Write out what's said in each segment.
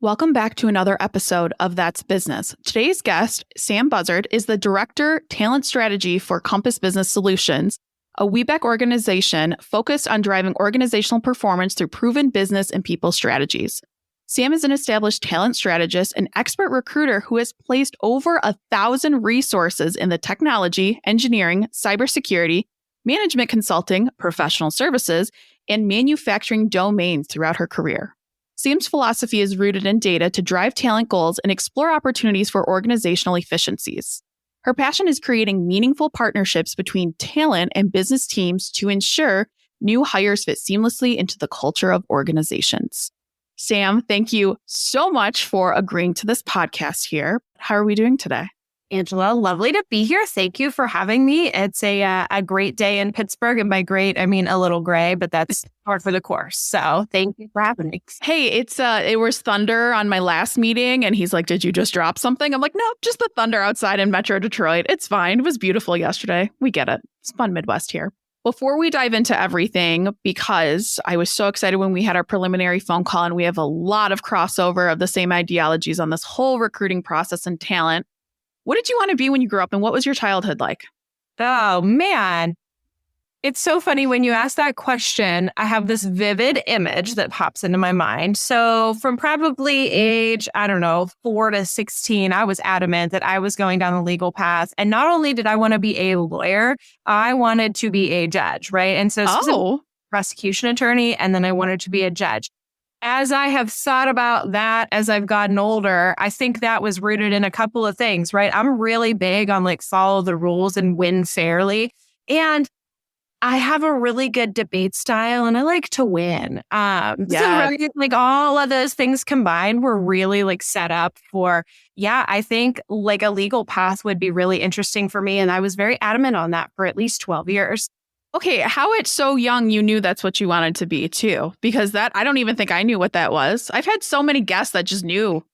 Welcome back to another episode of That's Business. Today's guest, Sam Bussard, is the Director, Talent Strategy for Compass Business Solutions, a WeBack organization focused on driving organizational performance through proven business and people strategies. Sam is an established talent strategist and expert recruiter who has placed over 1,000 resources in the technology, engineering, cybersecurity, management consulting, professional services, and manufacturing domains throughout her career. Sam's philosophy is rooted in data to drive talent goals and explore opportunities for organizational efficiencies. Her passion is creating meaningful partnerships between talent and business teams to ensure new hires fit seamlessly into the culture of organizations. Sam, thank you so much for agreeing to this podcast here. How are we doing today? Angela, lovely to be here. Thank you for having me. It's a great day in Pittsburgh. And by great, I mean a little gray, but that's par for the course. So thank you for having me. Hey, it was thunder on my last meeting. And he's like, did you just drop something? I'm like, no, just the thunder outside in Metro Detroit. It's fine. It was beautiful yesterday. We get it. It's fun Midwest here. Before we dive into everything, because I was so excited when we had our preliminary phone call and we have a lot of crossover of the same ideologies on this whole recruiting process and talent. What did you want to be when you grew up and what was your childhood like? Oh, man. It's so funny when you ask that question, I have this vivid image that pops into my mind. So from probably age, 4 to 16, I was adamant that I was going down the legal path. And not only did I want to be a lawyer, I wanted to be a judge, right? And so this was a prosecution attorney, and then I wanted to be a judge. As I have thought about that as I've gotten older, I think that was rooted in a couple of things, right? I'm really big on follow the rules and win fairly. And I have a really good debate style and I like to win. So all of those things combined were really set up for, I think a legal path would be really interesting for me. And I was very adamant on that for at leat 12 years. Okay, how at so young you knew that's what you wanted to be too? Because I don't even think I knew what that was. I've had so many guests that just knew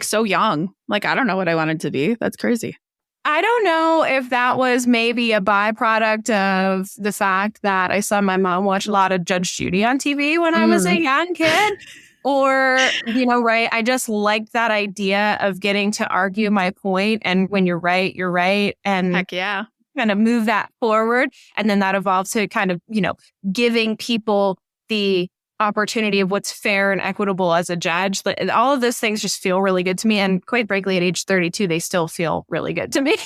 so young. I don't know what I wanted to be. That's crazy. I don't know if that was maybe a byproduct of the fact that I saw my mom watch a lot of Judge Judy on TV when I was a young kid. Or, right, I just liked that idea of getting to argue my point. And when you're right, you're right. And heck yeah. Kind of move that forward. And then that evolved to kind of, giving people the opportunity of what's fair and equitable as a judge. All of those things just feel really good to me. And quite frankly, at age 32, they still feel really good to me.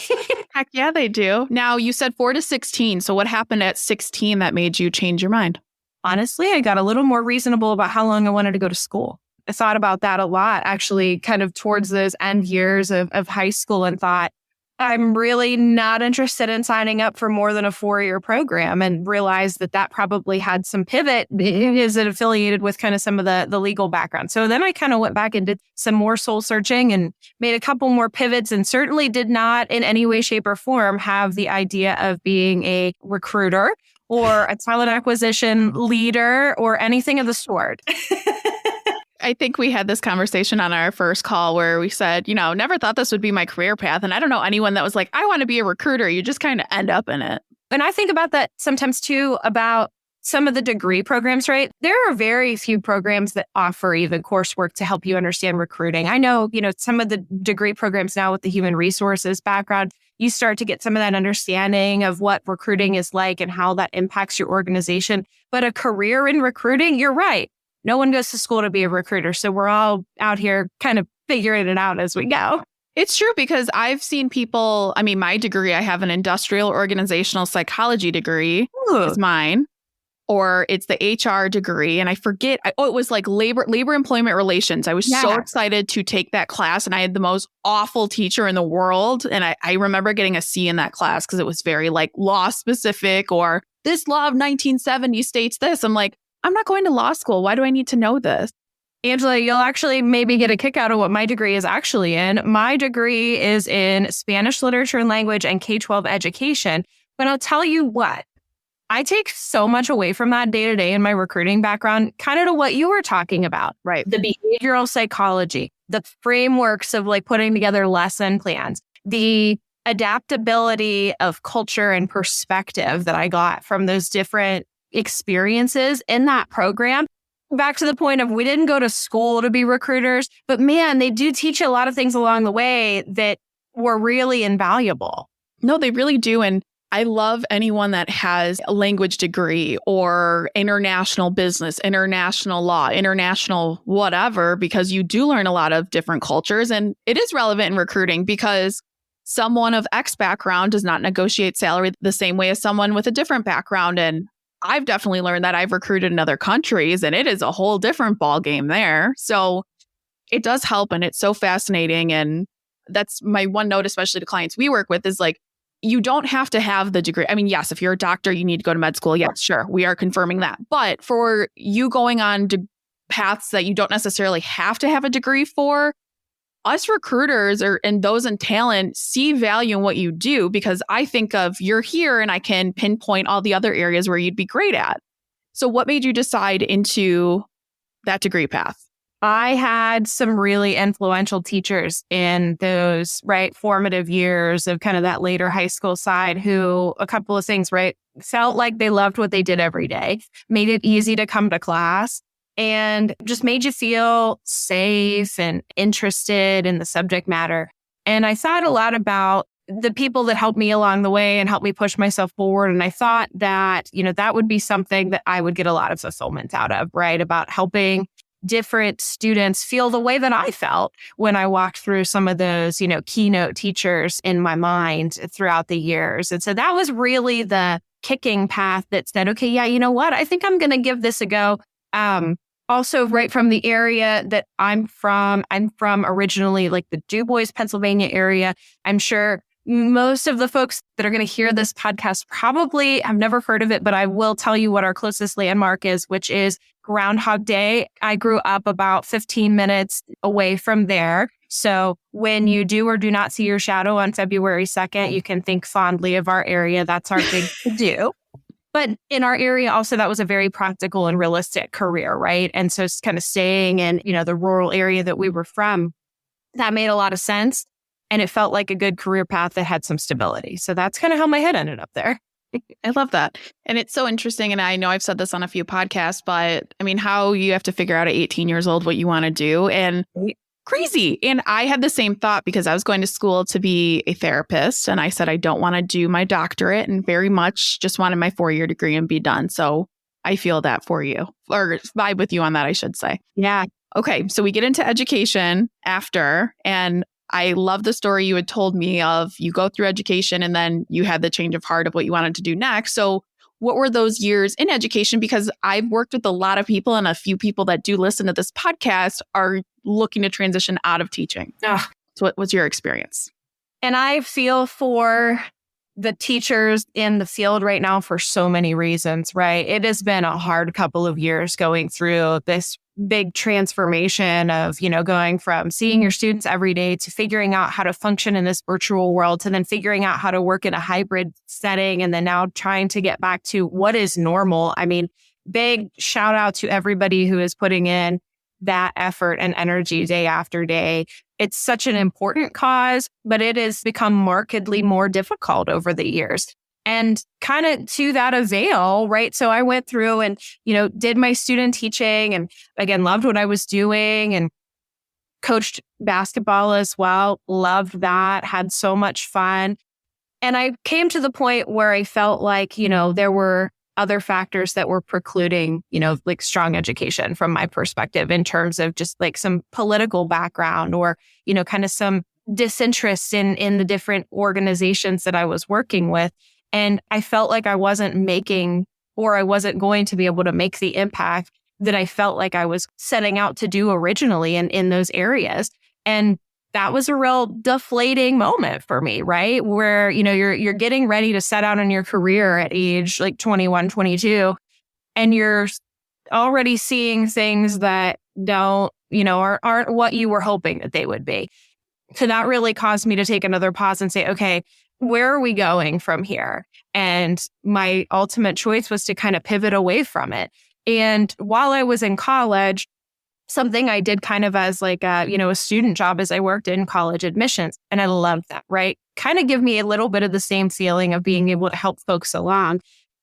Heck yeah, they do. Now, you said 4 to 16. So what happened at 16 that made you change your mind? Honestly, I got a little more reasonable about how long I wanted to go to school. I thought about that a lot, actually, kind of towards those end years of high school, and thought, I'm really not interested in signing up for more than a 4-year program, and realized that probably had some pivot. Is it affiliated with kind of some of the legal background? So then I kind of went back and did some more soul searching and made a couple more pivots, and certainly did not in any way, shape, or form have the idea of being a recruiter or a talent acquisition leader or anything of the sort. I think we had this conversation on our first call where we said, never thought this would be my career path. And I don't know anyone that was like, I want to be a recruiter. You just kind of end up in it. And I think about that sometimes too, about some of the degree programs, right? There are very few programs that offer even coursework to help you understand recruiting. I know, some of the degree programs now with the human resources background, you start to get some of that understanding of what recruiting is like and how that impacts your organization. But a career in recruiting, you're right. No one goes to school to be a recruiter. So we're all out here kind of figuring it out as we go. It's true, because I've seen people, my degree, I have an industrial organizational psychology degree is mine, or it's the HR degree. And I forget, it was labor employment relations. I was so excited to take that class, and I had the most awful teacher in the world. And I remember getting a C in that class because it was very law specific, or this law of 1970 states this. I'm like, I'm not going to law school. Why do I need to know this? Angela, you'll actually maybe get a kick out of what my degree is actually in. My degree is in Spanish literature and language and K-12 education. But I'll tell you what, I take so much away from that day to day in my recruiting background, kind of to what you were talking about, right? The behavioral psychology, the frameworks of putting together lesson plans, the adaptability of culture and perspective that I got from those different experiences in that program back to the point of we didn't go to school to be recruiters, but man, they do teach you a lot of things along the way that were really invaluable. No, they really do. And I love anyone that has a language degree or international business, international law, international whatever, because you do learn a lot of different cultures. And it is relevant in recruiting because someone of X background does not negotiate salary the same way as someone with a different background. And I've definitely learned that. I've recruited in other countries and it is a whole different ball game there. So it does help and it's so fascinating. And that's my one note, especially to clients we work with, is like, you don't have to have the degree. I mean, yes, if you're a doctor, you need to go to med school. Yes, sure. We are confirming that. But for you going on paths that you don't necessarily have to have a degree for, us recruiters and those in talent see value in what you do because I think of you're here and I can pinpoint all the other areas where you'd be great at. So what made you decide into that degree path? I had some really influential teachers in those, formative years of kind of that later high school side who, a couple of things, felt like they loved what they did every day, made it easy to come to class, and just made you feel safe and interested in the subject matter. And I thought a lot about the people that helped me along the way and helped me push myself forward. And I thought that, that would be something that I would get a lot of fulfillment out of, about helping different students feel the way that I felt when I walked through some of those, keynote teachers in my mind throughout the years. And so that was really the kicking path that said, okay, yeah, you know what? I think I'm going to give this a go. Also, right from the area that I'm from originally like the Du Bois, Pennsylvania area. I'm sure most of the folks that are going to hear this podcast probably have never heard of it, but I will tell you what our closest landmark is, which is Groundhog Day. I grew up about 15 minutes away from there. So when you do or do not see your shadow on February 2nd, you can think fondly of our area. That's our big to do. But in our area, also, that was a very practical and realistic career, right? And so it's kind of staying in, the rural area that we were from, that made a lot of sense. And it felt like a good career path that had some stability. So that's kind of how my head ended up there. I love that. And it's so interesting. And I know I've said this on a few podcasts, but I mean, how you have to figure out at 18 years old what you want to do. And crazy. And I had the same thought because I was going to school to be a therapist. And I said, I don't want to do my doctorate and very much just wanted my 4-year degree and be done. So I feel that for you, or vibe with you on that, I should say. Yeah. Okay. So we get into education after, and I love the story you had told me of you go through education and then you had the change of heart of what you wanted to do next. So what were those years in education? Because I've worked with a lot of people and a few people that do listen to this podcast are looking to transition out of teaching. So what was your experience? And I feel for the teachers in the field right now for so many reasons, right? It has been a hard couple of years going through this big transformation of, going from seeing your students every day to figuring out how to function in this virtual world to then figuring out how to work in a hybrid setting and then now trying to get back to what is normal. I mean, big shout out to everybody who is putting in that effort and energy day after day. It's such an important cause, but it has become markedly more difficult over the years. And kind of to that avail, right? So I went through and, did my student teaching and again, loved what I was doing and coached basketball as well. Loved that, had so much fun. And I came to the point where I felt like, there were other factors that were precluding, like strong education from my perspective in terms of just like some political background or, kind of some disinterest in the different organizations that I was working with. And I felt like I wasn't making, or I wasn't going to be able to make the impact that I felt like I was setting out to do originally in those areas. And that was a real deflating moment for me, right? Where, you're getting ready to set out on your career at age like 21, 22, and you're already seeing things that don't, aren't what you were hoping that they would be. So that really caused me to take another pause and say, okay, where are we going from here? And my ultimate choice was to kind of pivot away from it. And while I was in college, something I did kind of as like a student job as I worked in college admissions. And I loved that, right? Kind of give me a little bit of the same feeling of being able to help folks along.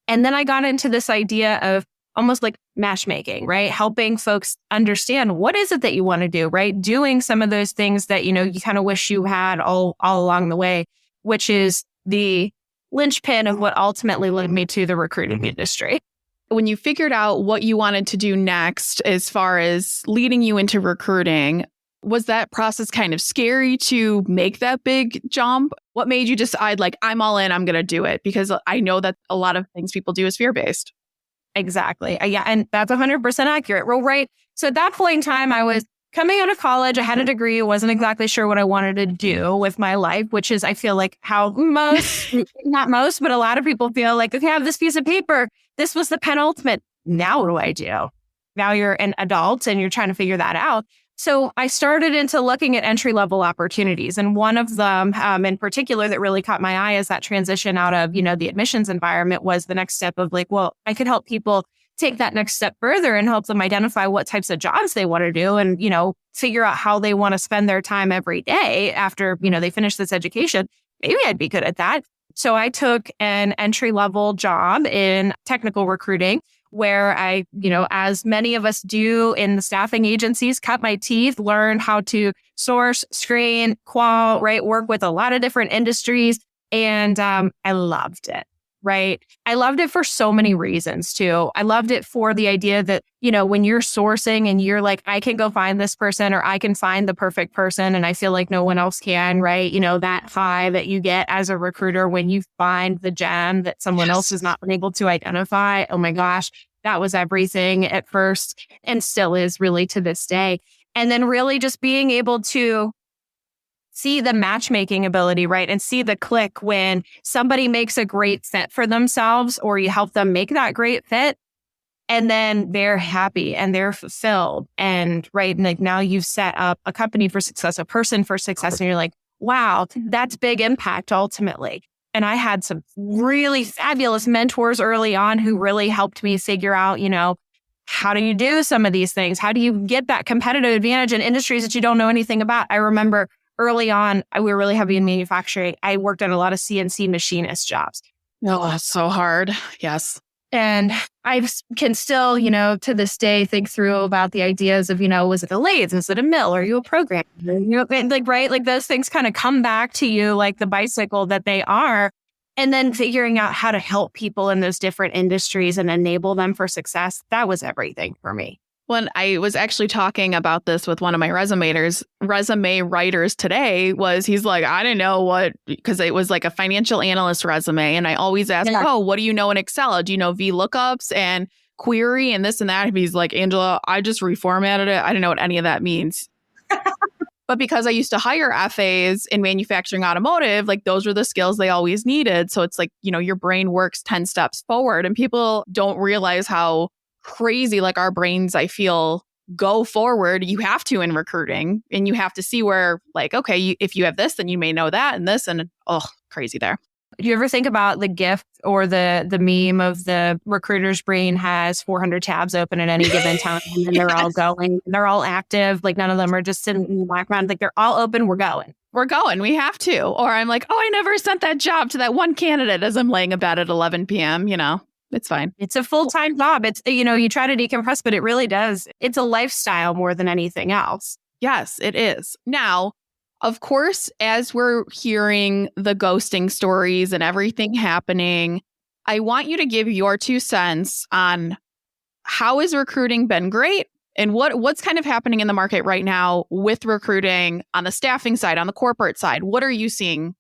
And then I got into this idea of, almost like matchmaking, right? Helping folks understand what is it that you want to do, right? Doing some of those things that, you kind of wish you had all along the way, which is the linchpin of what ultimately led me to the recruiting industry. When you figured out what you wanted to do next, as far as leading you into recruiting, was that process kind of scary to make that big jump? What made you decide, like, I'm all in, I'm going to do it? Because I know that a lot of things people do is fear-based. Exactly. Yeah. And that's 100% accurate. Well, right. So at that point in time, I was coming out of college. I had a degree. Wasn't exactly sure what I wanted to do with my life, which is, I feel like how not most, but a lot of people feel like, okay, I have this piece of paper. This was the penultimate. Now what do I do? Now you're an adult and you're trying to figure that out. So I started into looking at entry-level opportunities. And one of them in particular that really caught my eye as that transition out of, the admissions environment was the next step of like, well, I could help people take that next step further and help them identify what types of jobs they want to do and, figure out how they want to spend their time every day after, they finish this education. Maybe I'd be good at that. So I took an entry-level job in technical recruiting where I, as many of us do in the staffing agencies, cut my teeth, learned how to source, screen, qual, right? Work with a lot of different industries. And I loved it, right? I loved it for so many reasons too. I loved it for the idea that, when you're sourcing and you're like, I can go find this person or I can find the perfect person and I feel like no one else can, right? That high that you get as a recruiter when you find the gem that someone else has not been able to identify. Oh my gosh, that was everything at first and still is really to this day. And then really just being able to see the matchmaking ability, right? And see the click when somebody makes a great fit for themselves or you help them make that great fit. And then they're happy and they're fulfilled. And right, and like now you've set up a company for success, a person for success. And you're like, wow, that's big impact ultimately. And I had some really fabulous mentors early on who really helped me figure out, how do you do some of these things? How do you get that competitive advantage in industries that you don't know anything about? I remember early on, we were really heavy in manufacturing. I worked on a lot of CNC machinist jobs. Oh, that's so hard. Yes. And I can still, to this day, think through about the ideas of, was it a lathe? Is it a mill? Are you a programmer? Right? Like those things kind of come back to you like the bicycle that they are. And then figuring out how to help people in those different industries and enable them for success. That was everything for me. When I was actually talking about this with one of my resume writers today, he's like, I didn't know what, because it was like a financial analyst resume. And I always ask, what do you know in Excel? Do you know VLOOKUPs and query and this and that? And he's like, Angela, I just reformatted it. I didn't know what any of that means. But because I used to hire FAs in manufacturing automotive, like those were the skills they always needed. So it's like, your brain works 10 steps forward and people don't realize how crazy like our brains, I feel, go forward. You have to in recruiting and you have to see where like, okay, if you have this, then you may know that and this and crazy there. Do you ever think about the GIF or the meme of the recruiter's brain has 400 tabs open at any given time and they're all going, they're all active. Like none of them are just sitting in the background. Like they're all open. We're going. We have to. Or I'm like, I never sent that job to that one candidate as I'm laying in bed at 11 p.m. It's fine. It's a full-time job. It's, you try to decompress, but it really does. It's a lifestyle more than anything else. Yes, it is. Now, of course, as we're hearing the ghosting stories and everything happening, I want you to give your 2 cents on how has recruiting been great and what's kind of happening in the market right now with recruiting on the staffing side, on the corporate side. What are you seeing?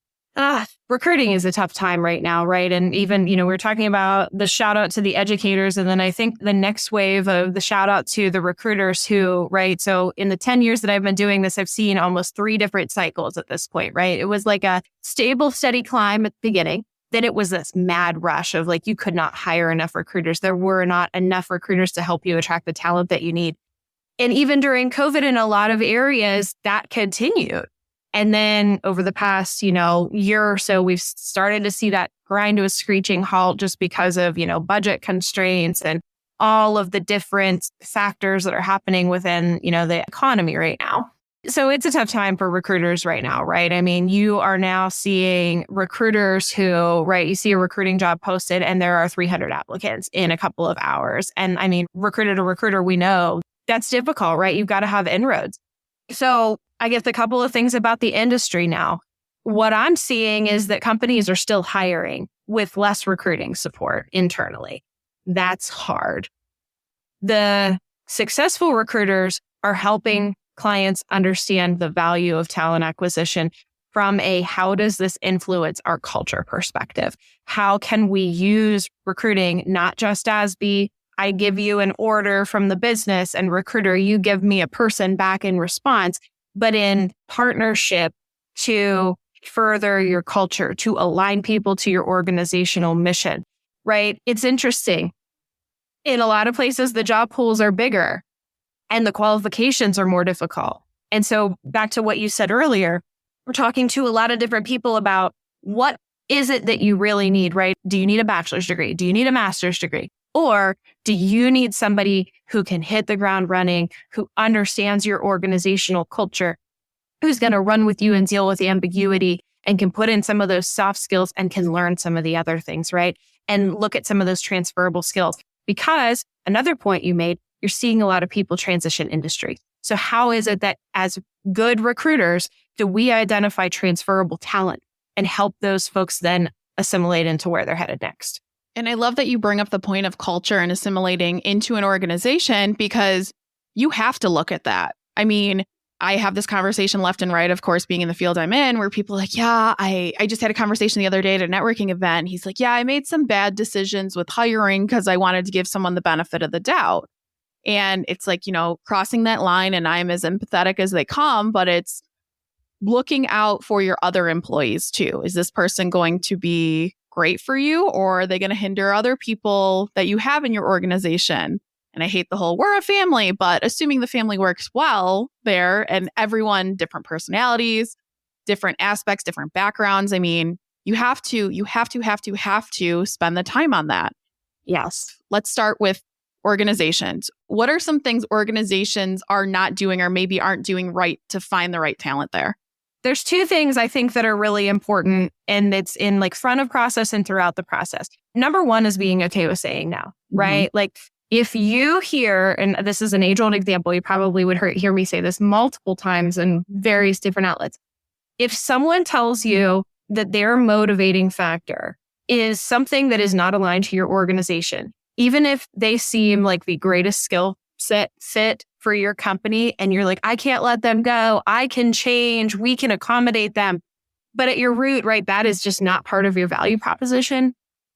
Recruiting is a tough time right now, right? And even, we're talking about the shout out to the educators. And then I think the next wave of the shout out to the recruiters who, right? So in the 10 years that I've been doing this, I've seen almost 3 different cycles at this point, right? It was like a stable, steady climb at the beginning. Then it was this mad rush of like, you could not hire enough recruiters. There were not enough recruiters to help you attract the talent that you need. And even during COVID in a lot of areas, that continued. And then over the past, year or so, we've started to see that grind to a screeching halt just because of, budget constraints and all of the different factors that are happening within, the economy right now. So it's a tough time for recruiters right now, right? I mean, you are now seeing recruiters who, right, you see a recruiting job posted and there are 300 applicants in a couple of hours. And I mean, recruiter to recruiter, we know that's difficult, right? You've got to have inroads. So I guess a couple of things about the industry now. What I'm seeing is that companies are still hiring with less recruiting support internally. That's hard. The successful recruiters are helping clients understand the value of talent acquisition from a how does this influence our culture perspective? How can we use recruiting not just as I give you an order from the business and recruiter, you give me a person back in response, but in partnership to further your culture, to align people to your organizational mission, right? It's interesting. In a lot of places, the job pools are bigger and the qualifications are more difficult. And so back to what you said earlier, we're talking to a lot of different people about what is it that you really need, right? Do you need a bachelor's degree? Do you need a master's degree? Or do you need somebody who can hit the ground running, who understands your organizational culture, who's going to run with you and deal with the ambiguity and can put in some of those soft skills and can learn some of the other things, right? And look at some of those transferable skills. Because another point you made, you're seeing a lot of people transition industry. So how is it that as good recruiters, do we identify transferable talent and help those folks then assimilate into where they're headed next? And I love that you bring up the point of culture and assimilating into an organization because you have to look at that. I mean, I have this conversation left and right, of course, being in the field I'm in, where people are like, yeah, I just had a conversation the other day at a networking event. He's like, yeah, I made some bad decisions with hiring because I wanted to give someone the benefit of the doubt. And it's like, crossing that line, and I'm as empathetic as they come, but it's looking out for your other employees too. Is this person going to be great for you, or are they going to hinder other people that you have in your organization? And I hate the whole we're a family, but assuming the family works well there and everyone, different personalities, different aspects, different backgrounds. I mean, you have to spend the time on that. Yes. Let's start with organizations. What are some things organizations are not doing or maybe aren't doing right to find the right talent there? There's two things I think that are really important, and it's in like front of process and throughout the process. Number one is being okay with saying no, right? Like if you hear, and this is an age-old example, you probably would hear me say this multiple times in various different outlets. If someone tells you that their motivating factor is something that is not aligned to your organization, even if they seem like the greatest skill set fit for your company, and you're like, I can't let them go, I can change, we can accommodate them. But at your root, right, that is just not part of your value proposition.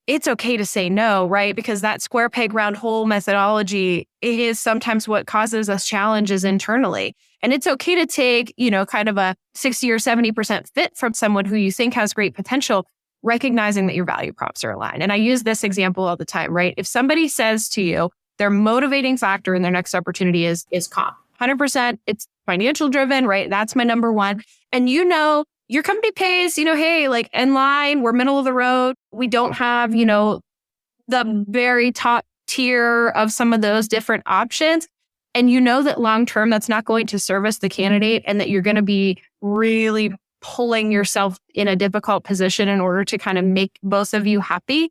It's okay to say no, right? Because that square peg round hole methodology, it is sometimes what causes us challenges internally. And it's okay to take, kind of a 60 or 70% fit from someone who you think has great potential, recognizing that your value props are aligned. And I use this example all the time, right? If somebody says to you, their motivating factor in their next opportunity is comp. 100%, it's financial driven, right? That's my number one. And your company pays, hey, like in line, we're middle of the road. We don't have, the very top tier of some of those different options. And that long-term, that's not going to service the candidate and that you're going to be really pulling yourself in a difficult position in order to kind of make both of you happy.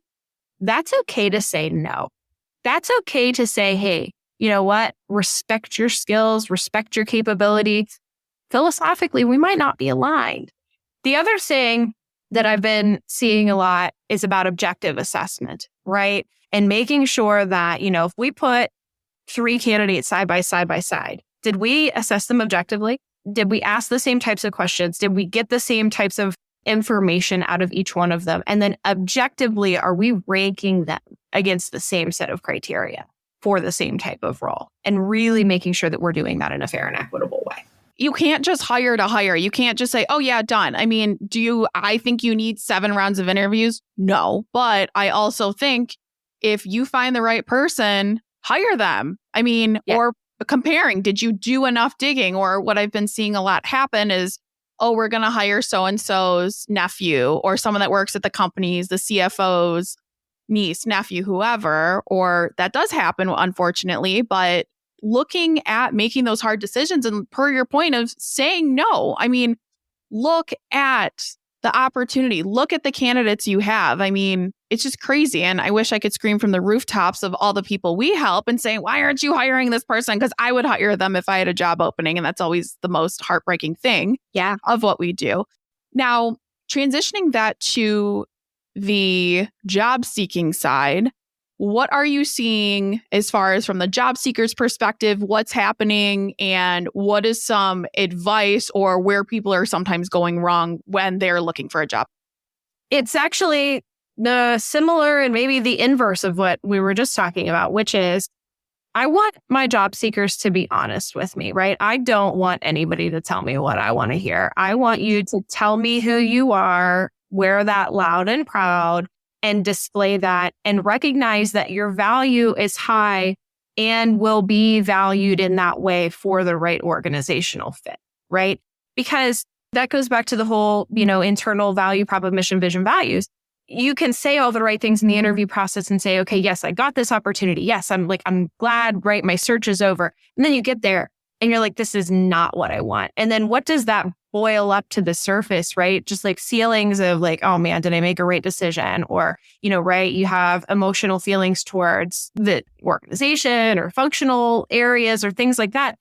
That's okay to say no. That's okay to say, hey, you know what? Respect your skills, respect your capabilities. Philosophically, we might not be aligned. The other thing that I've been seeing a lot is about objective assessment, right? And making sure that, if we put 3 candidates side by side, did we assess them objectively? Did we ask the same types of questions? Did we get the same types of information out of each one of them? And then objectively, are we ranking them against the same set of criteria for the same type of role? And really making sure that we're doing that in a fair and equitable way. You can't just hire to hire. You can't just say, oh yeah, done. I mean, I think you need 7 rounds of interviews? No. But I also think if you find the right person, hire them. I mean, or comparing, did you do enough digging? Or what I've been seeing a lot happen is, oh, we're going to hire so-and-so's nephew or someone that works at the companies, the CFO's niece, nephew, whoever, or that does happen, unfortunately, but looking at making those hard decisions and per your point of saying no. I mean, look at the opportunity, look at the candidates you have. I mean, it's just crazy. And I wish I could scream from the rooftops of all the people we help and say, why aren't you hiring this person? Because I would hire them if I had a job opening. And that's always the most heartbreaking thing of what we do. Now, transitioning that to the job seeking side, what are you seeing as far as from the job seeker's perspective? What's happening and what is some advice or where people are sometimes going wrong when they're looking for a job? It's actually the similar and maybe the inverse of what we were just talking about, which is I want my job seekers to be honest with me, right? I don't want anybody to tell me what I want to hear. I want you to tell me who you are, wear that loud and proud, and display that and recognize that your value is high and will be valued in that way for the right organizational fit, right? Because that goes back to the whole, internal value prop of mission, vision, values. You can say all the right things in the interview process and say, okay, yes, I got this opportunity. Yes, I'm glad, right? My search is over. And then you get there and you're like, this is not what I want. And then what does that boil up to the surface, right? Just like feelings of like, oh man, did I make a right decision? Or, right, you have emotional feelings towards the organization or functional areas or things like that.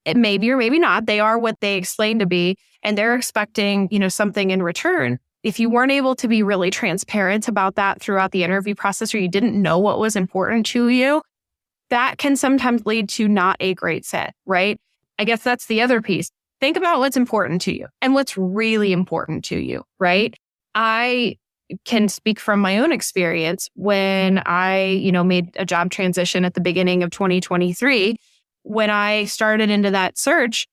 It maybe or maybe not. They are what they explain to be, and they're expecting, something in return. If you weren't able to be really transparent about that throughout the interview process, or you didn't know what was important to you, that can sometimes lead to not a great fit, right? I guess that's the other piece. Think about what's important to you and what's really important to you, right? I can speak from my own experience when I, made a job transition at the beginning of 2023. When I started into that search,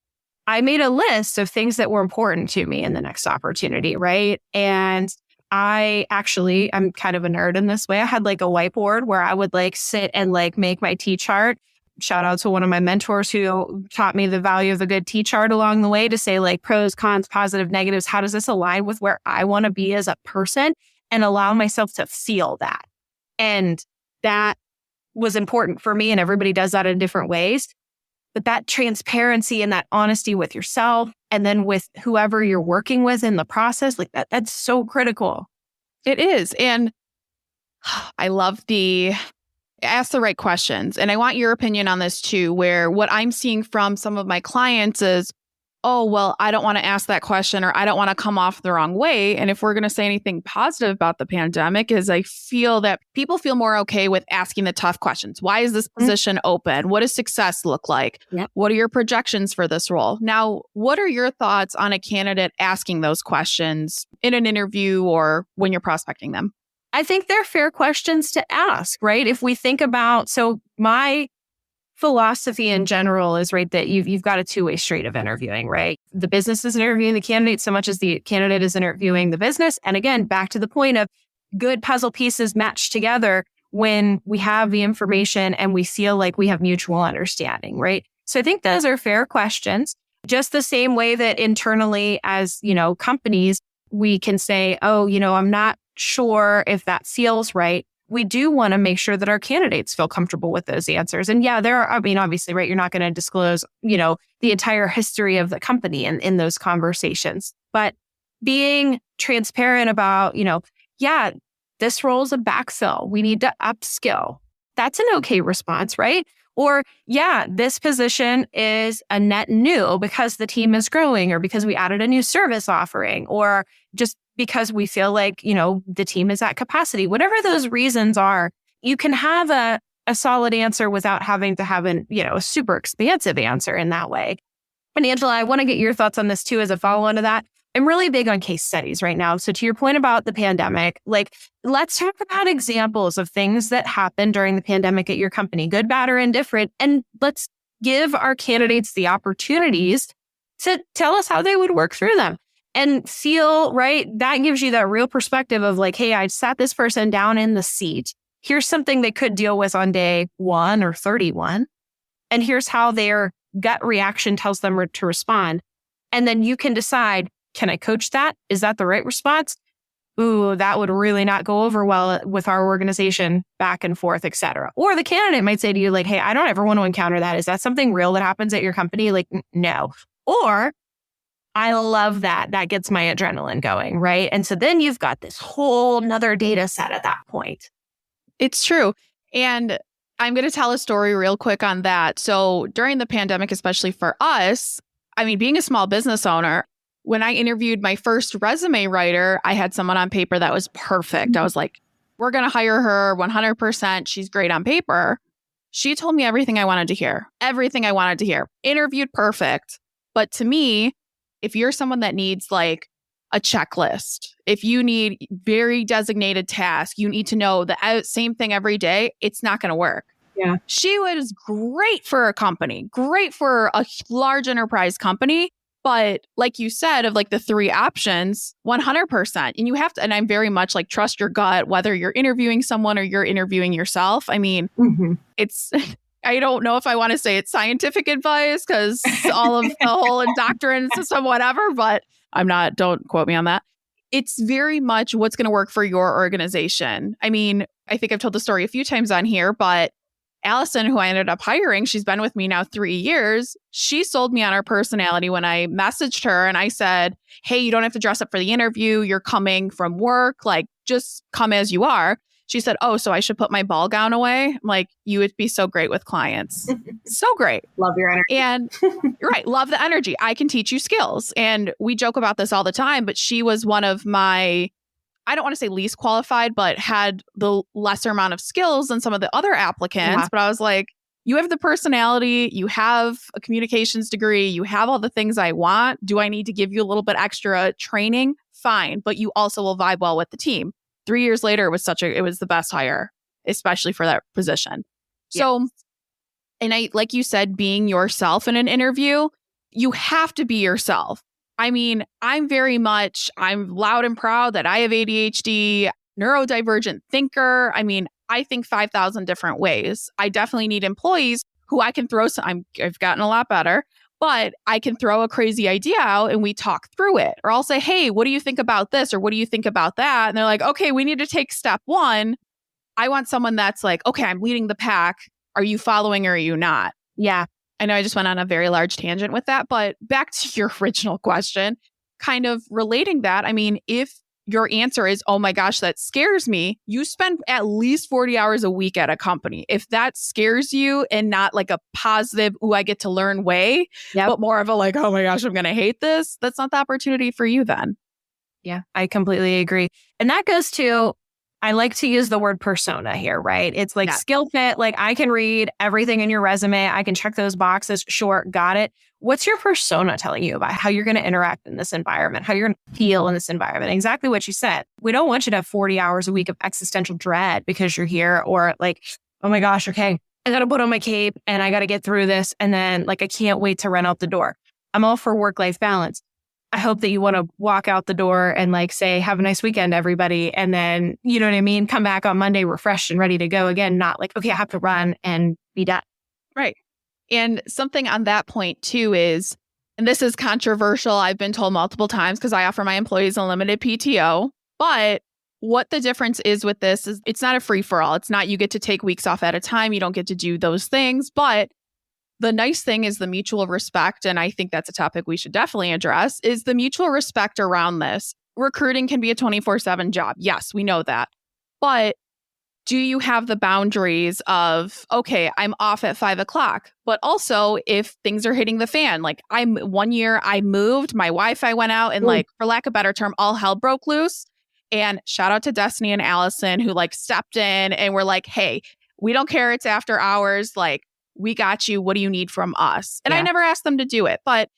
I made a list of things that were important to me in the next opportunity, right? And I'm kind of a nerd in this way. I had like a whiteboard where I would like sit and like make my T-chart. Shout out to one of my mentors who taught me the value of a good T-chart along the way to say like pros, cons, positive, negatives. How does this align with where I want to be as a person, and allow myself to feel that? And that was important for me, and everybody does that in different ways. But that transparency and that honesty with yourself and then with whoever you're working with in the process, like that's so critical. It is. And I love ask the right questions. And I want your opinion on this too, where what I'm seeing from some of my clients is, oh, well, I don't want to ask that question, or I don't want to come off the wrong way. And if we're going to say anything positive about the pandemic, is I feel that people feel more okay with asking the tough questions. Why is this position open? What does success look like? Yep. What are your projections for this role? Now, what are your thoughts on a candidate asking those questions in an interview or when you're prospecting them? I think they're fair questions to ask, right? If we think about, so my philosophy in general is, right, that you've got a two-way street of interviewing, right? The business is interviewing the candidate so much as the candidate is interviewing the business. And again, back to the point of good puzzle pieces matched together when we have the information and we feel like we have mutual understanding, right? So I think those are fair questions. Just the same way that internally as, companies, we can say, oh, I'm not sure if that feels right. We do want to make sure that our candidates feel comfortable with those answers. And yeah, obviously, right, you're not going to disclose, the entire history of the company in those conversations. But being transparent about, yeah, this role is a backfill. We need to upskill. That's an okay response, right? Or, yeah, this position is a net new because the team is growing, or because we added a new service offering, or just because we feel like, the team is at capacity. Whatever those reasons are, you can have a solid answer without having to have a super expansive answer in that way. And Angela, I want to get your thoughts on this too as a follow-on to that. I'm really big on case studies right now. So to your point about the pandemic, like, let's talk about examples of things that happened during the pandemic at your company, good, bad, or indifferent. And let's give our candidates the opportunities to tell us how they would work through them. And feel, right, that gives you that real perspective of like, hey, I sat this person down in the seat. Here's something they could deal with on day 1 or 31. And here's how their gut reaction tells them to respond. And then you can decide, can I coach that? Is that the right response? ooh, that would really not go over well with our organization, back and forth, et cetera. Or the candidate might say to you, like, hey, I don't ever want to encounter that. Is that something real that happens at your company? Like, no. Or I love that. That gets my adrenaline going, right? And so then you've got this whole nother data set at that point. It's true. And I'm going to tell a story real quick on that. So during the pandemic, especially for us, I mean, being a small business owner, when I interviewed my first resume writer, I had someone on paper that was perfect. I was like, we're going to hire her 100%. She's great on paper. She told me everything I wanted to hear, interviewed perfect. But to me, if you're someone that needs like a checklist, if you need very designated tasks, you need to know the same thing every day, it's not going to work. Yeah. She was great for a company, great for a large enterprise company. But like you said, of like the three options, 100%. And you have to, and I'm very much like, trust your gut, whether you're interviewing someone or you're interviewing yourself. I mean, it's, I don't know if I want to say it's scientific advice because all of the whole indoctrination system, whatever, but I'm not, don't quote me on that. It's very much what's going to work for your organization. I mean, I think I've told the story a few times on here, but Allison, who I ended up hiring, she's been with me now 3 years. She sold me on her personality when I messaged her and I said, hey, you don't have to dress up for the interview. You're coming from work, like just come as you are. She said, oh, so I should put my ball gown away? I'm like, you would be so great with clients. So great. Love your energy. And you're right. Love the energy. I can teach you skills. And we joke about this all the time, but she was one of my, I don't want to say least qualified, but had the lesser amount of skills than some of the other applicants. Yeah. But I was like, you have the personality, you have a communications degree, you have all the things I want. Do I need to give you a little bit extra training? Fine. But you also will vibe well with the team. 3 years later, it was the best hire, especially for that position. Yes. So, and I, like you said, being yourself in an interview, you have to be yourself. I mean, I'm loud and proud that I have ADHD, neurodivergent thinker. I mean, I think 5,000 different ways. I definitely need employees who I can throw I've gotten a lot better, but I can throw a crazy idea out and we talk through it. Or I'll say, hey, what do you think about this? Or what do you think about that? And they're like, okay, we need to take step one. I want someone that's like, okay, I'm leading the pack. Are you following or are you not? Yeah. I know I just went on a very large tangent with that, but back to your original question, kind of relating that. I mean, if your answer is, oh my gosh, that scares me, you spend at least 40 hours a week at a company. If that scares you and not like a positive, ooh, I get to learn way, but more of a like, oh my gosh, I'm going to hate this, that's not the opportunity for you then. Yeah, I completely agree. And that goes to, I like to use the word persona here, right? It's like skill fit. Like I can read everything in your resume. I can check those boxes. Sure. Got it. What's your persona telling you about how you're going to interact in this environment, how you're going to feel in this environment? Exactly what you said. We don't want you to have 40 hours a week of existential dread because you're here, or like, oh my gosh, okay, I got to put on my cape and I got to get through this. And then like, I can't wait to run out the door. I'm all for work-life balance. I hope that you want to walk out the door and like say, have a nice weekend, everybody. And then, you know what I mean? Come back on Monday refreshed and ready to go again. Not like, okay, I have to run and be done. Right. And something on that point too is, and this is controversial, I've been told multiple times because I offer my employees unlimited PTO, but what the difference is with this is it's not a free for all. It's not you get to take weeks off at a time. You don't get to do those things, but the nice thing is the mutual respect, and I think that's a topic we should definitely address, is the mutual respect around this. Recruiting can be a 24/7 job. Yes, we know that. But do you have the boundaries of, okay, I'm off at 5:00, but also if things are hitting the fan, like one year I moved, my Wi-Fi went out and like, for lack of a better term, all hell broke loose. And shout out to Destiny and Allison who like stepped in and were like, hey, we don't care. It's after hours. Like, we got you. What do you need from us? And I never asked them to do it, but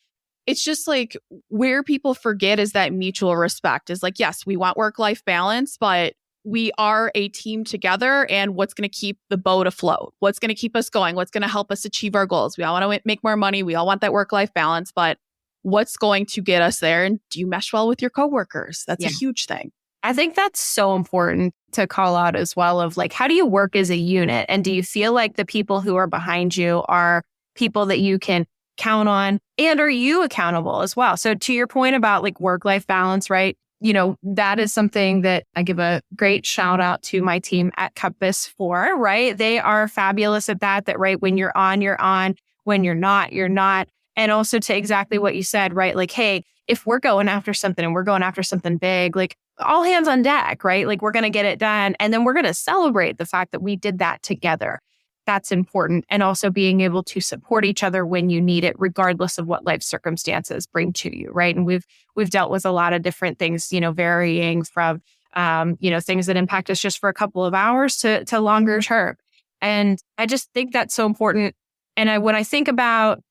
it's just like where people forget is that mutual respect is like, yes, we want work-life balance, but we are a team together and what's going to keep the boat afloat? What's going to keep us going? What's going to help us achieve our goals? We all want to make more money. We all want that work-life balance, but what's going to get us there? And do you mesh well with your coworkers? That's a huge thing. I think that's so important to call out as well of like, how do you work as a unit? And do you feel like the people who are behind you are people that you can count on? And are you accountable as well? So to your point about like work-life balance, right? that is something that I give a great shout out to my team at Compass for, right? They are fabulous at that, right? When you're on, you're on. When you're not, you're not. And also to exactly what you said, right? Like, hey, if we're going after something and we're going after something big, like all hands on deck, right? Like we're going to get it done. And then we're going to celebrate the fact that we did that together. That's important. And also being able to support each other when you need it, regardless of what life circumstances bring to you, right? And we've dealt with a lot of different things, varying from, things that impact us just for a couple of hours to longer term. And I just think that's so important. And when I think about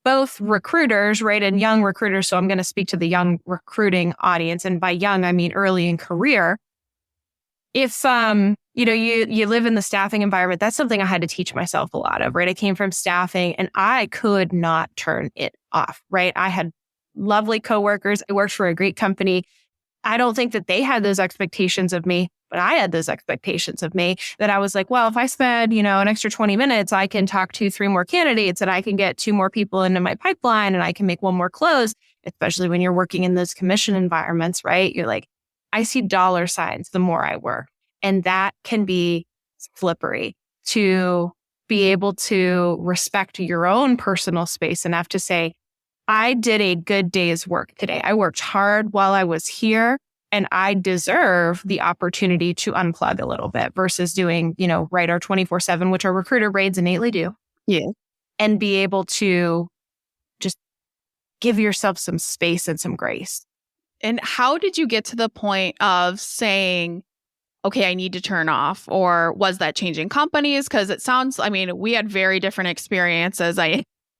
both recruiters, right, and young recruiters, so I'm going to speak to the young recruiting audience. And by young, I mean early in career. If, you live in the staffing environment, that's something I had to teach myself a lot of, right? I came from staffing and I could not turn it off, right? I had lovely coworkers. I worked for a great company. I don't think that they had those expectations of me, but I had those expectations of me that I was like, well, if I spend, an extra 20 minutes, I can talk to 3 more candidates and I can get 2 more people into my pipeline and I can make 1 more close, especially when you're working in those commission environments, right? You're like, I see dollar signs the more I work. And that can be slippery to be able to respect your own personal space enough to say, I did a good day's work today. I worked hard while I was here and I deserve the opportunity to unplug a little bit versus doing, right, our 24/7, which our recruiter braids innately do. Yeah. And be able to just give yourself some space and some grace. And how did you get to the point of saying, okay, I need to turn off? Or was that changing companies? Because it sounds, we had very different experiences.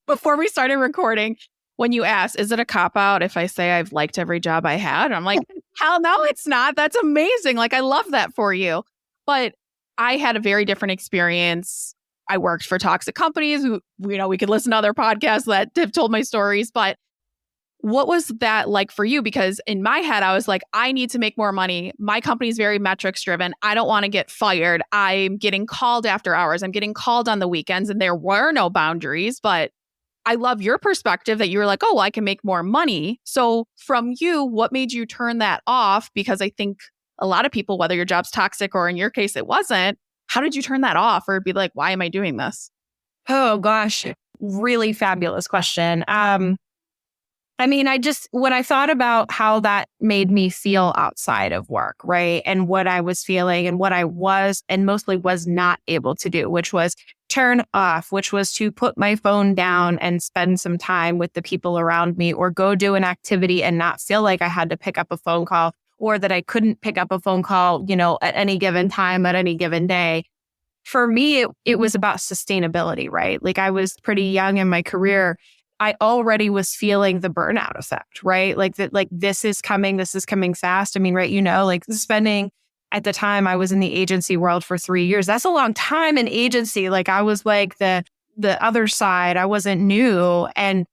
Before we started recording, when you asked, is it a cop-out if I say I've liked every job I had? I'm like, hell no, it's not. That's amazing. Like, I love that for you. But I had a very different experience. I worked for toxic companies. We could listen to other podcasts that have told my stories, but what was that like for you? Because in my head, I was like, I need to make more money. My company's very metrics driven. I don't want to get fired. I'm getting called after hours. I'm getting called on the weekends, and there were no boundaries. But I love your perspective that you were like, oh, well, I can make more money. So from you, what made you turn that off? Because I think a lot of people, whether your job's toxic or in your case, it wasn't, how did you turn that off or be like, why am I doing this? Oh, gosh, really fabulous question. When I thought about how that made me feel outside of work, right? And what I was feeling and what I was and mostly was not able to do, which was turn off, which was to put my phone down and spend some time with the people around me or go do an activity and not feel like I had to pick up a phone call or that I couldn't pick up a phone call, at any given time, at any given day. For me, it was about sustainability, right? Like I was pretty young in my career. I already was feeling the burnout effect, right? Like that, like this is coming fast. Right. Spending at the time I was in the agency world for 3 years. That's a long time in agency. Like I was like the other side. I wasn't new. And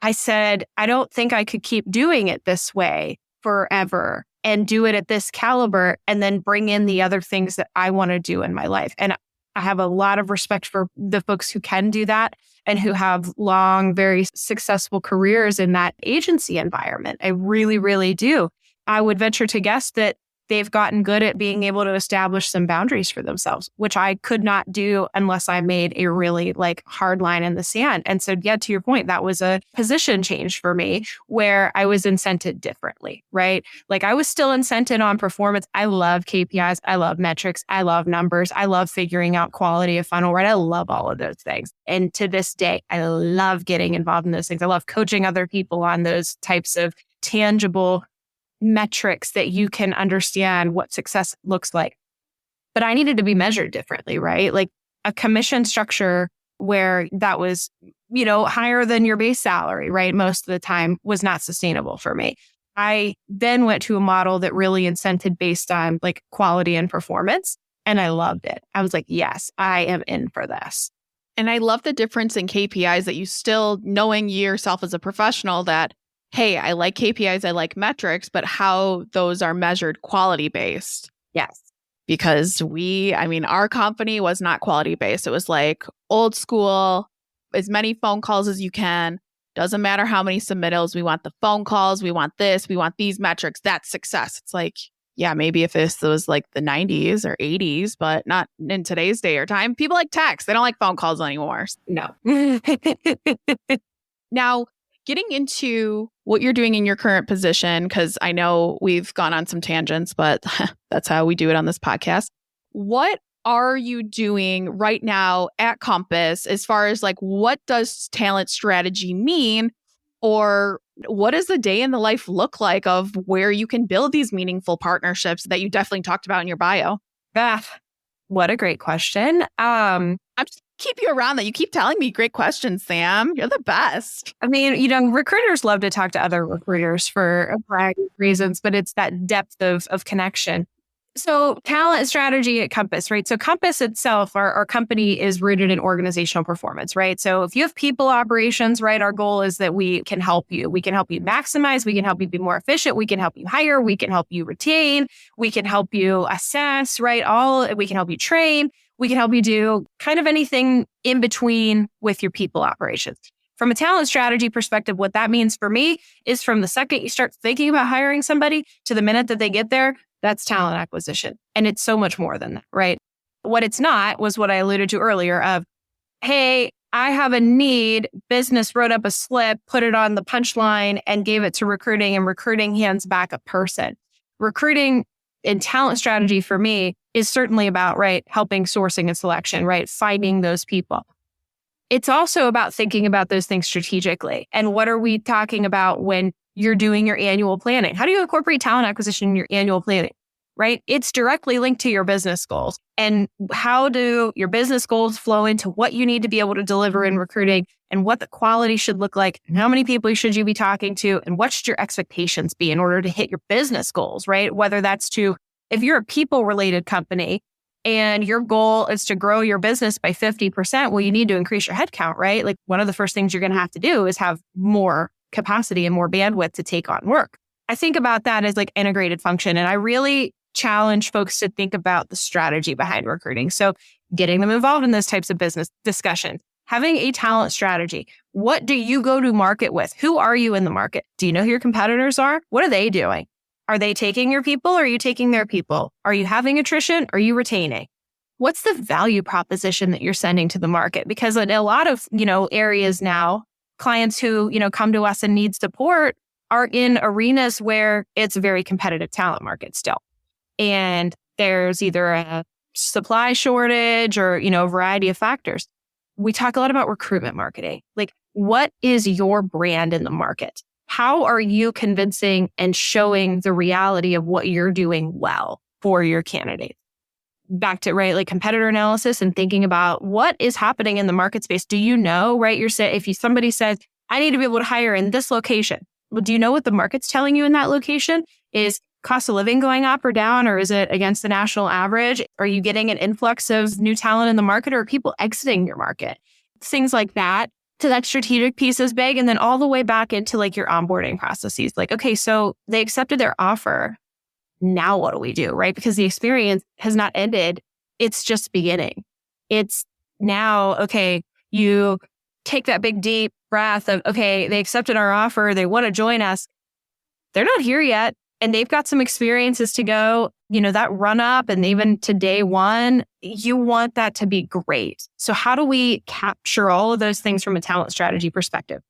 I said, I don't think I could keep doing it this way forever and do it at this caliber and then bring in the other things that I want to do in my life. And I have a lot of respect for the folks who can do that and who have long, very successful careers in that agency environment. I really, really do. I would venture to guess that they've gotten good at being able to establish some boundaries for themselves, which I could not do unless I made a really hard line in the sand. And so, yeah, to your point, that was a position change for me where I was incented differently, right? Like I was still incented on performance. I love KPIs. I love metrics. I love numbers. I love figuring out quality of funnel, right? I love all of those things. And to this day, I love getting involved in those things. I love coaching other people on those types of tangible metrics that you can understand what success looks like. But I needed to be measured differently, right? Like a commission structure where that was, higher than your base salary, right? Most of the time was not sustainable for me. I then went to a model that really incented based on quality and performance. And I loved it. I was like, yes, I am in for this. And I love the difference in KPIs that you still knowing yourself as a professional that, hey, I like KPIs, I like metrics, but how those are measured quality based. Yes. Because our company was not quality based. It was old school, as many phone calls as you can. doesn't matter how many submittals, we want the phone calls, we want this, we want these metrics, that's success. It's like, yeah, maybe if this was like the 90s or 80s, but not in today's day or time. People like text. They don't like phone calls anymore. No. Now, getting into what you're doing in your current position, because I know we've gone on some tangents, but that's how we do it on this podcast. What are you doing right now at Compass as far as like, what does talent strategy mean? Or what does the day in the life look like of where you can build these meaningful partnerships that you definitely talked about in your bio? What a great question. I'm just keep you around that. You keep telling me great questions, Sam. You're the best. I mean, recruiters love to talk to other recruiters for a variety of reasons, but it's that depth of connection. So talent strategy at Compass, right? So Compass itself, our company is rooted in organizational performance, right? So if you have people operations, right, our goal is that we can help you. We can help you maximize. We can help you be more efficient. We can help you hire. We can help you retain. We can help you assess, right? We can help you train. We can help you do kind of anything in between with your people operations. From a talent strategy perspective, what that means for me is from the second you start thinking about hiring somebody to the minute that they get there, that's talent acquisition. And it's so much more than that, right? What it's not was what I alluded to earlier of, hey, I have a need, business wrote up a slip, put it on the punchline and gave it to recruiting, and recruiting hands back a person. Recruiting and talent strategy for me is certainly about, right, helping sourcing and selection, right, finding those people. It's also about thinking about those things strategically. And what are we talking about when you're doing your annual planning? How do you incorporate talent acquisition in your annual planning, right? It's directly linked to your business goals. And how do your business goals flow into what you need to be able to deliver in recruiting, and what the quality should look like, and how many people should you be talking to, and what should your expectations be in order to hit your business goals, right? Whether that's if you're a people-related company and your goal is to grow your business by 50%, well, you need to increase your headcount, right? Like one of the first things you're going to have to do is have more capacity and more bandwidth to take on work. I think about that as like integrated function. And I really challenge folks to think about the strategy behind recruiting. So getting them involved in those types of business discussions, having a talent strategy. What do you go to market with? Who are you in the market? Do you know who your competitors are? What are they doing? Are they taking your people or are you taking their people? Are you having attrition? Are you retaining? What's the value proposition that you're sending to the market? Because in a lot of, areas now, clients who, come to us and need support are in arenas where it's a very competitive talent market still. And there's either a supply shortage or, a variety of factors. We talk a lot about recruitment marketing. Like, what is your brand in the market? How are you convincing and showing the reality of what you're doing well for your candidates? Back to, right, like competitor analysis and thinking about what is happening in the market space. Do you know, right? Somebody says, I need to be able to hire in this location. Well, do you know what the market's telling you in that location? Is cost of living going up or down, or is it against the national average? Are you getting an influx of new talent in the market, or are people exiting your market? Things like that. So that strategic piece is big. And then all the way back into like your onboarding processes. Like, okay, so they accepted their offer. Now what do we do, right? Because the experience has not ended. It's just beginning. It's now, okay, you take that big deep breath of, okay, they accepted our offer. They want to join us. They're not here yet. And they've got some experiences to go, that run up and even to day one, you want that to be great. So how do we capture all of those things from a talent strategy perspective?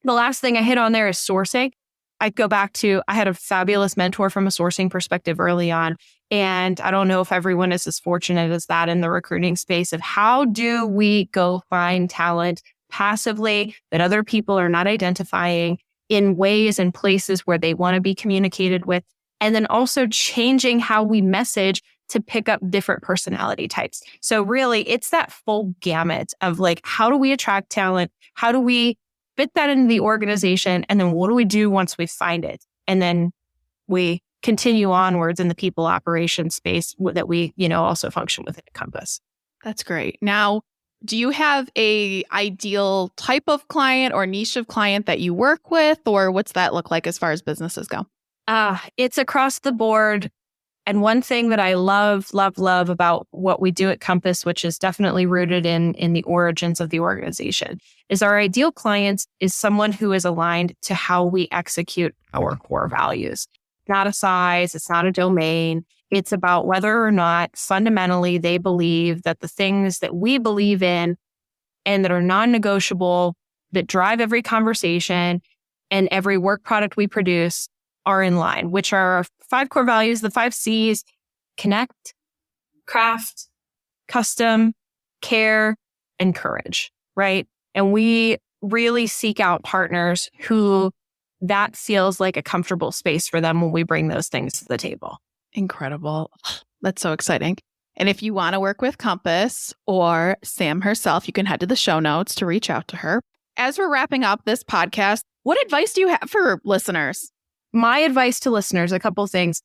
The last thing I hit on there is sourcing. I go back to, I had a fabulous mentor from a sourcing perspective early on. And I don't know if everyone is as fortunate as that in the recruiting space of how do we go find talent passively that other people are not identifying in ways and places where they want to be communicated with. And then also changing how we message to pick up different personality types. So really, it's that full gamut of like, how do we attract talent? How do we fit that into the organization? And then what do we do once we find it? And then we continue onwards in the people operations space that we, also function with at Compass. That's great. Now, do you have a ideal type of client or niche of client that you work with, or what's that look like as far as businesses go? It's across the board. And one thing that I love about what we do at Compass, which is definitely rooted in the origins of the organization, is our ideal client is someone who is aligned to how we execute our core values. Not a size, it's not a domain. It's about whether or not fundamentally they believe that the things that we believe in and that are non-negotiable, that drive every conversation and every work product we produce are in line, which are our 5 core values, the 5 C's: connect, craft, custom, care, and courage, right? And we really seek out partners who that feels like a comfortable space for them when we bring those things to the table. Incredible. That's so exciting. And if you want to work with Compass or Sam herself, you can head to the show notes to reach out to her. As we're wrapping up this podcast, what advice do you have for listeners? My advice to listeners, a couple things.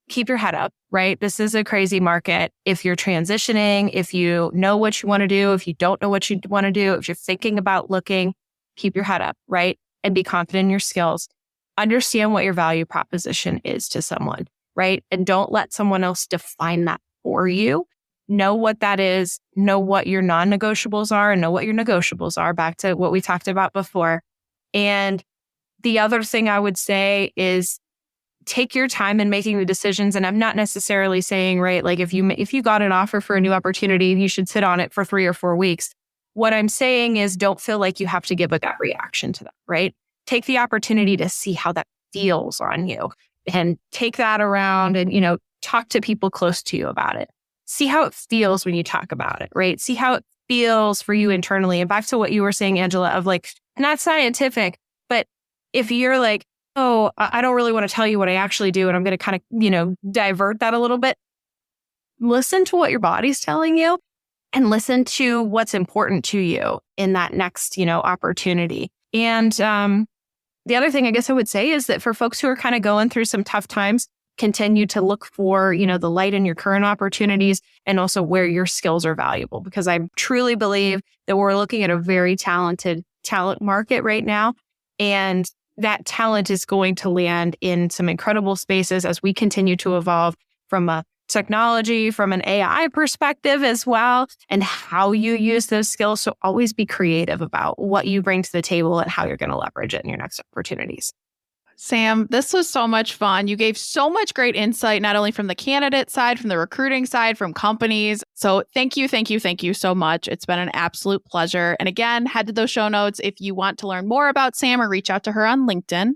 Keep your head up, right? This is a crazy market. If you're transitioning, if you know what you want to do, if you don't know what you want to do, if you're thinking about looking, keep your head up, right? And be confident in your skills. Understand what your value proposition is to someone, right? And don't let someone else define that for you. Know what that is, know what your non-negotiables are, and know what your negotiables are, back to what we talked about before. And the other thing I would say is take your time in making the decisions. And I'm not necessarily saying, right, like if you got an offer for a new opportunity, you should sit on it for 3 or 4 weeks. What I'm saying is don't feel like you have to give a gut reaction to that, right? Take the opportunity to see how that feels on you and take that around and, talk to people close to you about it. See how it feels when you talk about it, right? See how it feels for you internally. And back to what you were saying, Angela, of like, not scientific, but if you're like, oh, I don't really want to tell you what I actually do, and I'm going to kind of, divert that a little bit, listen to what your body's telling you and listen to what's important to you in that next, opportunity. And the other thing I guess I would say is that for folks who are kind of going through some tough times, continue to look for, the light in your current opportunities and also where your skills are valuable, because I truly believe that we're looking at a very talented talent market right now. And that talent is going to land in some incredible spaces as we continue to evolve from a technology, from an AI perspective as well, and how you use those skills. So always be creative about what you bring to the table and how you're going to leverage it in your next opportunities. Sam, this was so much fun. You gave so much great insight, not only from the candidate side, from the recruiting side, from companies. So thank you so much. It's been an absolute pleasure. And again, head to those show notes if you want to learn more about Sam or reach out to her on LinkedIn.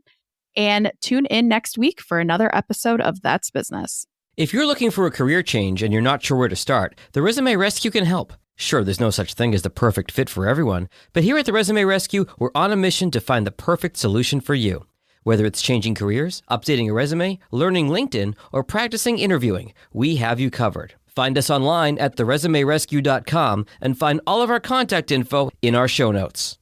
And tune in next week for another episode of That's Business. If you're looking for a career change and you're not sure where to start, the Resume Rescue can help. Sure, there's no such thing as the perfect fit for everyone, but here at the Resume Rescue, we're on a mission to find the perfect solution for you. Whether it's changing careers, updating a resume, learning LinkedIn, or practicing interviewing, we have you covered. Find us online at theresumerescue.com and find all of our contact info in our show notes.